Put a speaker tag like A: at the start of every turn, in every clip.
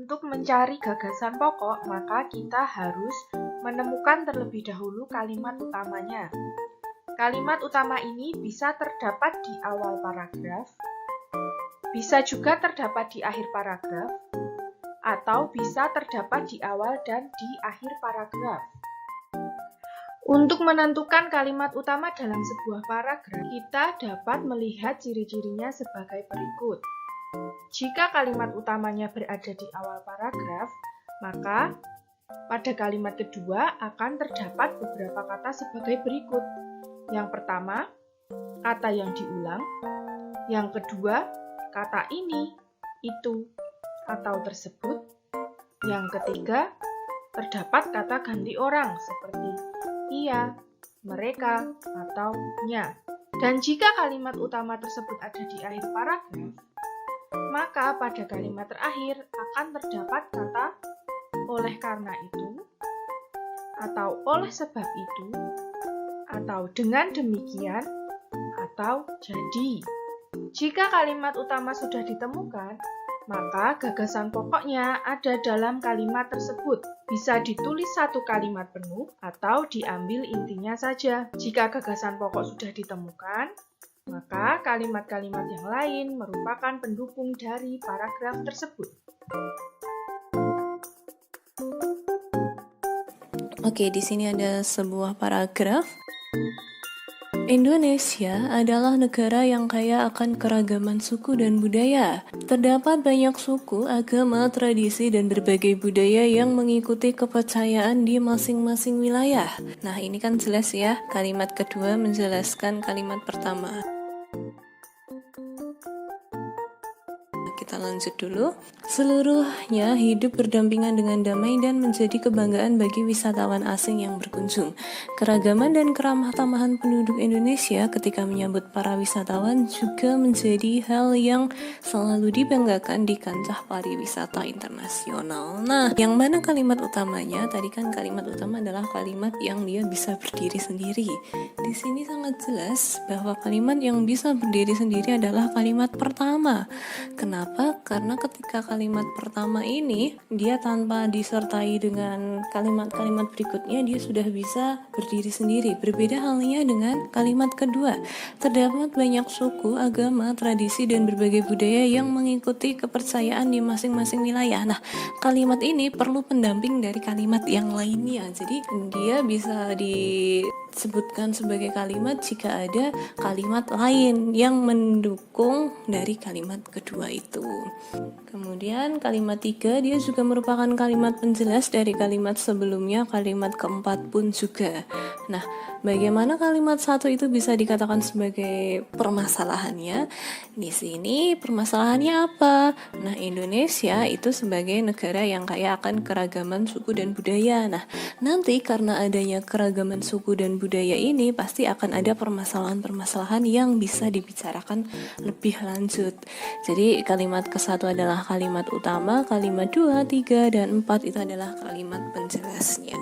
A: Untuk mencari gagasan pokok, maka kita harus menemukan terlebih dahulu kalimat utamanya. Kalimat utama ini bisa terdapat di awal paragraf, bisa juga terdapat di akhir paragraf, atau bisa terdapat di awal dan di akhir paragraf. Untuk menentukan kalimat utama dalam sebuah paragraf, kita dapat melihat ciri-cirinya sebagai berikut. Jika kalimat utamanya berada di awal paragraf, maka pada kalimat kedua akan terdapat beberapa kata sebagai berikut. Yang pertama, kata yang diulang. Yang kedua, kata ini, itu, atau tersebut. Yang ketiga, terdapat kata ganti orang seperti ia, mereka, atau nya. Dan jika kalimat utama tersebut ada di akhir paragraf, maka pada kalimat terakhir akan terdapat kata oleh karena itu, atau oleh sebab itu, atau dengan demikian, atau jadi. Jika kalimat utama sudah ditemukan, maka gagasan pokoknya ada dalam kalimat tersebut. Bisa ditulis satu kalimat penuh atau diambil intinya saja. Jika gagasan pokok sudah ditemukan, maka kalimat-kalimat yang lain merupakan pendukung dari paragraf tersebut.
B: Oke, di sini ada sebuah paragraf. Indonesia adalah negara yang kaya akan keragaman suku dan budaya. Terdapat banyak suku, agama, tradisi, dan berbagai budaya yang mengikuti kepercayaan di masing-masing wilayah. Nah, ini kan jelas ya, kalimat kedua menjelaskan kalimat pertama. Kita lanjut dulu. Seluruhnya hidup berdampingan dengan damai dan menjadi kebanggaan bagi wisatawan asing yang berkunjung. Keragaman dan keramah tamahan penduduk Indonesia ketika menyambut para wisatawan juga menjadi hal yang selalu dibanggakan di kancah pariwisata internasional. Nah, yang mana kalimat utamanya? Tadi kan kalimat utama adalah kalimat yang dia bisa berdiri sendiri. Di sini sangat jelas bahwa kalimat yang bisa berdiri sendiri adalah kalimat pertama. Kenapa? Karena ketika kalimat pertama ini dia tanpa disertai dengan kalimat-kalimat berikutnya, dia sudah bisa berdiri sendiri. Berbeda halnya dengan kalimat kedua. Terdapat banyak suku, agama, tradisi, dan berbagai budaya yang mengikuti kepercayaan di masing-masing wilayah. Nah, kalimat ini perlu pendamping dari kalimat yang lainnya. Jadi dia bisa disebutkan sebagai kalimat jika ada kalimat lain yang mendukung dari kalimat kedua itu. Kemudian kalimat 3 dia juga merupakan kalimat penjelas dari kalimat sebelumnya, kalimat keempat pun juga. Nah, bagaimana kalimat 1 itu bisa dikatakan sebagai permasalahannya? Di sini permasalahannya apa? Nah, Indonesia itu sebagai negara yang kaya akan keragaman suku dan budaya. Nah, nanti karena adanya keragaman suku dan budaya ini pasti akan ada permasalahan-permasalahan yang bisa dibicarakan lebih lanjut. Jadi kalimat ke-1 adalah kalimat utama, kalimat 2, 3, dan 4 itu adalah kalimat penjelasnya.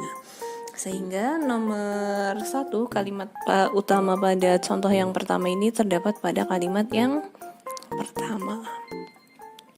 B: Sehingga nomor 1 kalimat utama pada contoh yang pertama ini terdapat pada kalimat yang pertama.